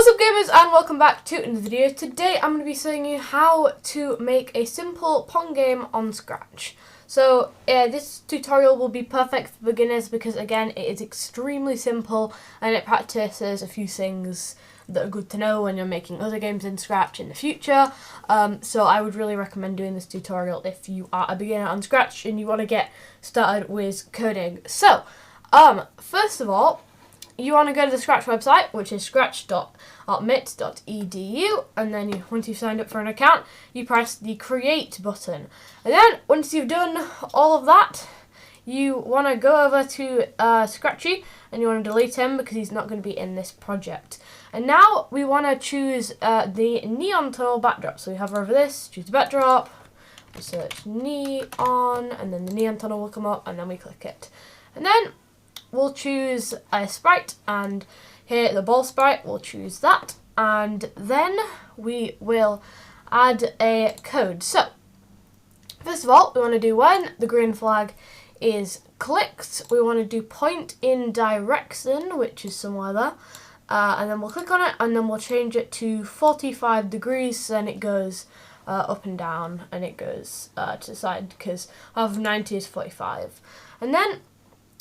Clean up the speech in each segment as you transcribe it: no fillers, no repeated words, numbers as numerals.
What's up gamers, and welcome back to another video. Today I'm going to be showing you how to make a simple Pong game on Scratch. So this tutorial will be perfect for beginners because again it is extremely simple and it practices a few things that are good to know when you're making other games in Scratch in the future. So I would really recommend doing this tutorial if you are a beginner on Scratch and you want to get started with coding. So first of all, you want to go to the Scratch website, which is scratch.mit.edu, and then once you've signed up for an account, you press the Create button. And then, once you've done all of that, you want to go over to Scratchy, and you want to delete him because he's not going to be in this project. And now, we want to choose the neon tunnel backdrop. So we hover over this, choose the backdrop, we search neon, and then the neon tunnel will come up, and then we click it. And then, we'll choose a sprite, and here the ball sprite, we'll choose that, and then we will add a code. So first of all, we want to do when the green flag is clicked, we want to do point in direction, which is somewhere there, and then we'll click on it, and then we'll change it to 45 degrees, and it goes up and down, and it goes to the side, because half of 90 is 45. And then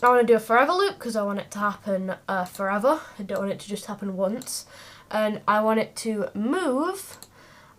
I want to do a forever loop because I want it to happen forever. I don't want it to just happen once. And I want it to move,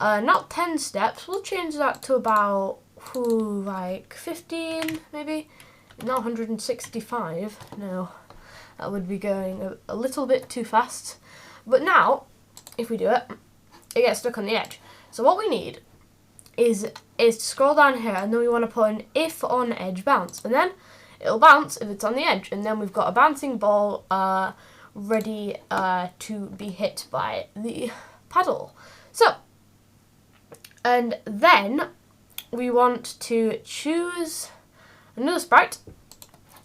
not 10 steps. We'll change that to about, like 15 maybe. Not 165. No, that would be going a little bit too fast. But now, if we do it, it gets stuck on the edge. So what we need is to scroll down here, and then we want to put an if on edge bounce. And then it'll bounce if it's on the edge, and then we've got a bouncing ball ready to be hit by the paddle. So, and then we want to choose another sprite.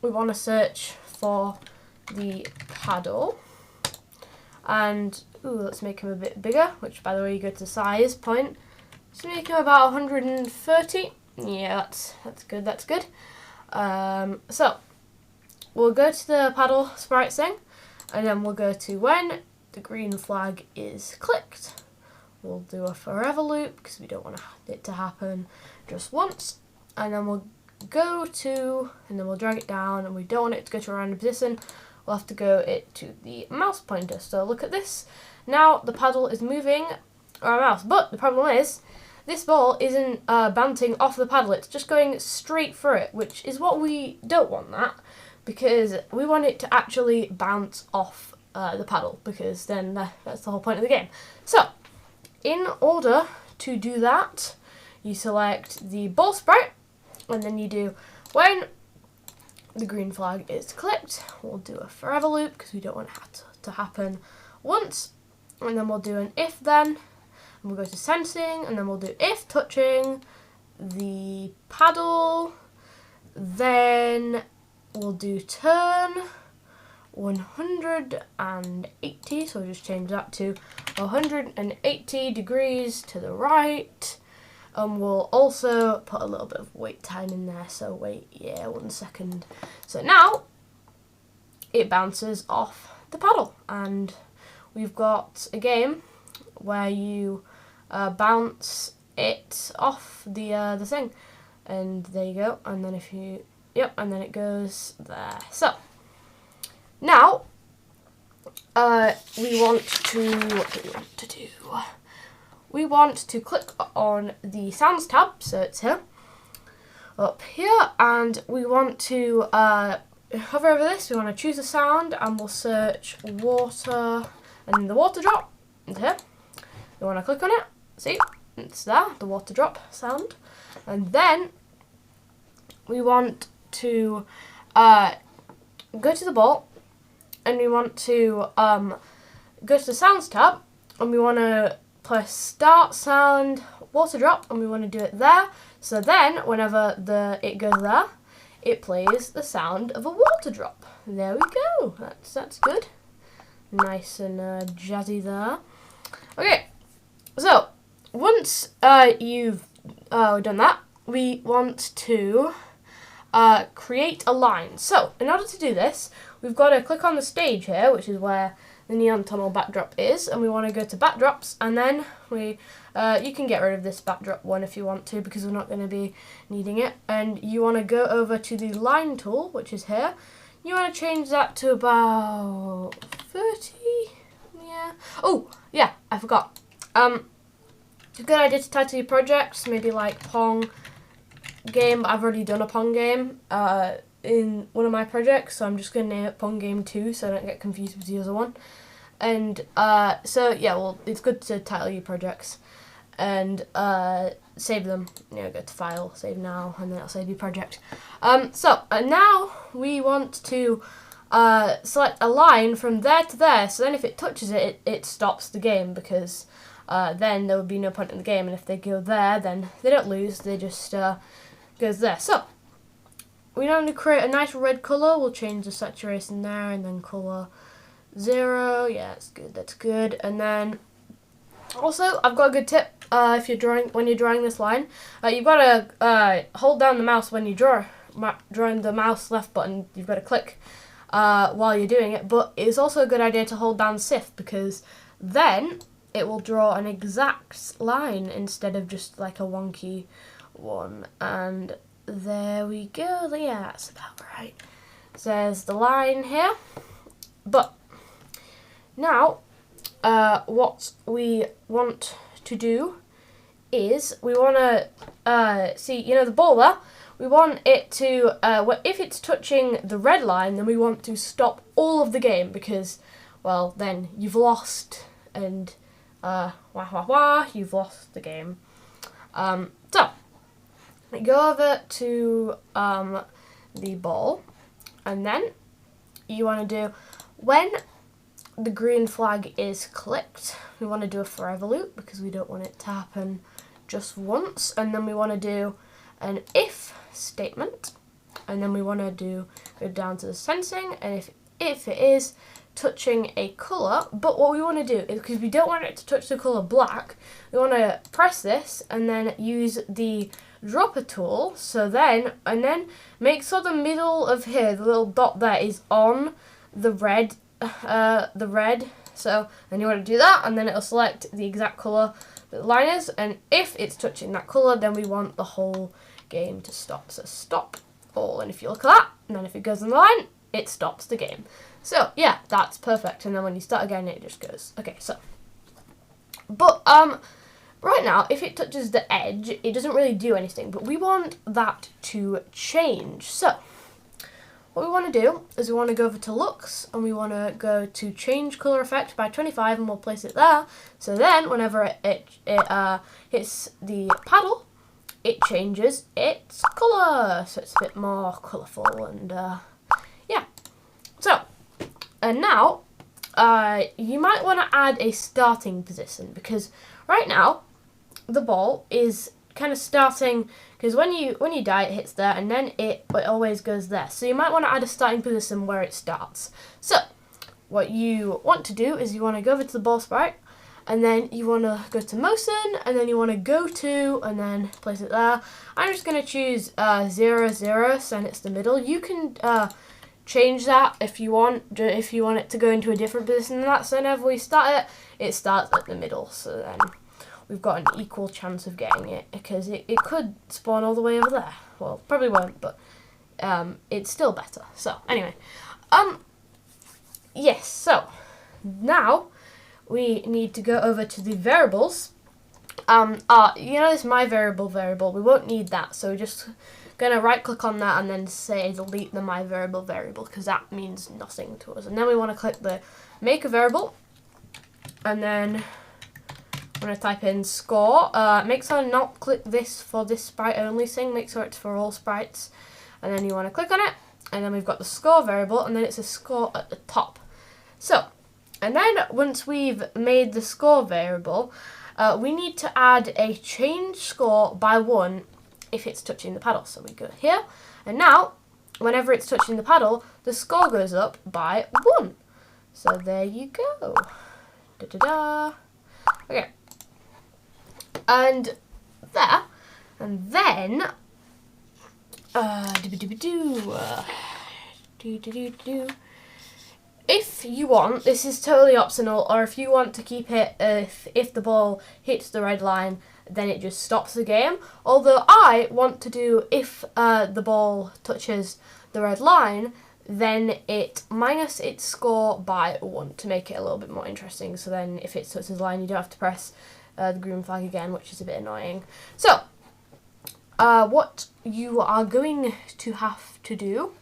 We want to search for the paddle, and let's make him a bit bigger, which by the way you go to size point. Let's make him about 130. Yeah, that's good, that's good. So we'll go to the paddle sprite thing, and then we'll go to when the green flag is clicked. We'll do a forever loop because we don't want it to happen just once, and then we'll go to, and then we'll drag it down, and we don't want it to go to a random position. We'll have to go it to the mouse pointer. So look at this. Now the paddle is moving our mouse, but the problem is this ball isn't bouncing off the paddle, it's just going straight through it, which is what we don't want that, because we want it to actually bounce off the paddle, because then that's the whole point of the game. So, in order to do that, you select the ball sprite, and then you do when the green flag is clicked. We'll do a forever loop, because we don't want it to happen once, and then we'll do an if then. We'll go to sensing, and then we'll do if touching the paddle, then we'll do turn 180, so we'll just change that to 180 degrees to the right, and we'll also put a little bit of wait time in there, so wait, 1 second. So now it bounces off the paddle, and we've got a game where you bounce it off the thing, and there you go. And then if you, and then it goes there. So now we want to, what do we want to do? We want to click on the sounds tab, so it's here, up here, and we want to hover over this. We want to choose a sound, and we'll search water, and the water drop is here. You want to click on it, see, it's there, the water drop sound. And then we want to go to the ball, and we want to go to the sounds tab, and we want to press start sound water drop, and we want to do it there. So then whenever it goes there, it plays the sound of a water drop. There we go, that's good. Nice and jazzy there. Okay. So, once you've done that, we want to create a line. So, in order to do this, we've got to click on the stage here, which is where the neon tunnel backdrop is, and we want to go to backdrops, and then we you can get rid of this backdrop one if you want to, because we're not going to be needing it. And you want to go over to the line tool, which is here. You want to change that to about 30. Yeah. Oh yeah, I forgot. It's a good idea to title your projects, maybe like Pong game, but I've already done a Pong game in one of my projects, so I'm just going to name it Pong Game 2 so I don't get confused with the other one. And so yeah, well, it's good to title your projects and save them. You know, go to File, Save Now, and then it'll save your project. So now we want to select a line from there to there, so then if it touches it, it stops the game, because then there would be no point in the game, and if they go there, then they don't lose, they just goes there. So we now need to create a nice red colour. We'll change the saturation there, and then colour 0. Yeah, that's good. That's good. And then also, I've got a good tip. If you're when you're drawing this line, you've got to hold down the mouse when you drawing the mouse left button. You've got to click while you're doing it. But it's also a good idea to hold down Shift, because then it will draw an exact line instead of just like a wonky one. And there we go. Yeah, that's about right. So there's the line here. But now, what we want to do is we want to see, you know, the ball there. We want it to, if it's touching the red line, then we want to stop all of the game, because, well, then you've lost, and you've lost the game. So go over to the ball, and then you want to do, when the green flag is clicked, we want to do a forever loop, because we don't want it to happen just once. And then we want to do an if statement, and then we want to go down to the sensing, and if it is touching a colour, but what we want to do is, because we don't want it to touch the colour black, we want to press this and then use the dropper tool, so then, and then make sure the middle of here, the little dot there, is on the red, so then you want to do that, and then it'll select the exact colour that the line is, and if it's touching that colour, then we want the whole game to stop, so stop all, and if you look at that, and then if it goes on the line, it stops the game. So yeah, that's perfect, and then when you start again, it just goes. Okay, so, but right now, if it touches the edge, it doesn't really do anything, but we want that to change. So what we want to do is we want to go over to looks, and we want to go to change color effect by 25, and we'll place it there. So then whenever it hits the paddle, it changes its color, so it's a bit more colorful, and yeah. So, and now you might want to add a starting position, because right now the ball is kind of starting, because when you die, it hits there, and then it always goes there. So you might want to add a starting position where it starts. So what you want to do is you want to go over to the ball sprite, and then you want to go to motion, and then you want to go to, and then place it there. I'm just going to choose 0, 0, so it's the middle. You can change that if you want it to go into a different position than that. So whenever we start it, it starts at the middle. So then we've got an equal chance of getting it, because it could spawn all the way over there. Well, probably won't, but it's still better. So anyway, yes. So now we need to go over to the variables. You know this my variable, we won't need that, so we're just gonna right click on that and then say delete the my variable, because that means nothing to us. And then we want to click the make a variable, and then I'm gonna type in score. Make sure not click this for this sprite only thing, make sure it's for all sprites, and then you want to click on it, and then we've got the score variable, and then it's a score at the top. So, and then once we've made the score variable, we need to add a change score by 1 if it's touching the paddle. So we go here, and now whenever it's touching the paddle, the score goes up by 1. So there you go. Da da da. Okay. And there, and then if you want, this is totally optional, or if you want to keep it, if the ball hits the red line, then it just stops the game. Although I want to do, if the ball touches the red line, then it minus its score by 1 to make it a little bit more interesting. So then if it touches the line, you don't have to press the green flag again, which is a bit annoying. So what you are going to have to do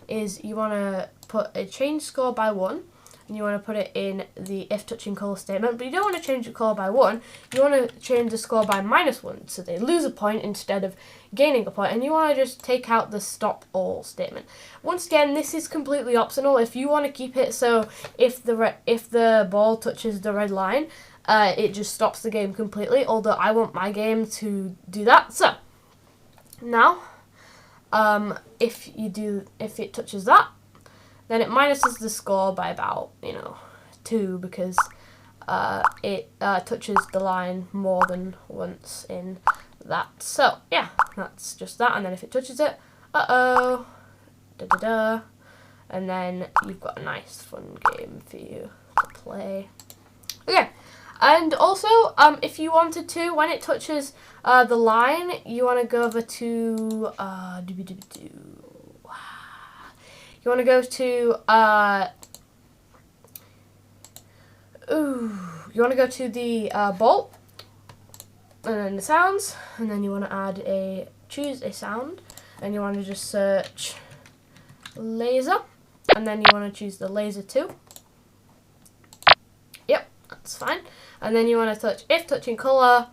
is you want to put a change score by 1, and you want to put it in the if touching colour statement, but you don't want to change the score by 1, you want to change the score by -1, so they lose a point instead of gaining a point, and you want to just take out the stop all statement. Once again, this is completely optional. If you want to keep it so if the ball touches the red line, it just stops the game completely, although I want my game to do that. So now if it touches that, then it minuses the score by about 2, because it touches the line more than once in that. So yeah, that's just that. And then if it touches it, and then you've got a nice fun game for you to play. Okay. And also, if you wanted to, when it touches the line, you want to go over to you want to go to you want to go to the bolt, and then the sounds, and then you want to choose a sound, and you want to just search laser, and then you want to choose the laser 2. Yep, that's fine. And then you want to touch if touching colour,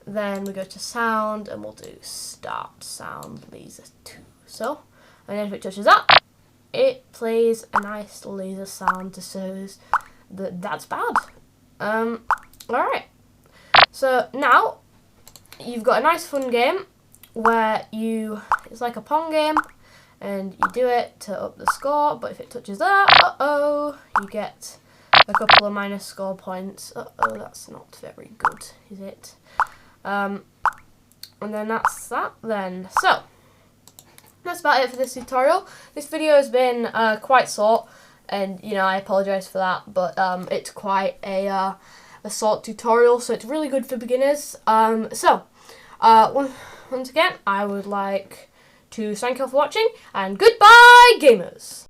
then we go to sound, and we'll do start sound laser 2. So, and then if it touches that, it plays a nice laser sound to show that that's bad. Alright. So now you've got a nice fun game where it's like a pong game, and you do it to up the score, but if it touches that, you get a couple of minus score points. That's not very good, is it? And then that's that then. So that's about it for this tutorial. This video has been quite short, and I apologise for that, but it's quite a short tutorial, so it's really good for beginners. So once again, I would like to thank you all for watching, and goodbye, gamers!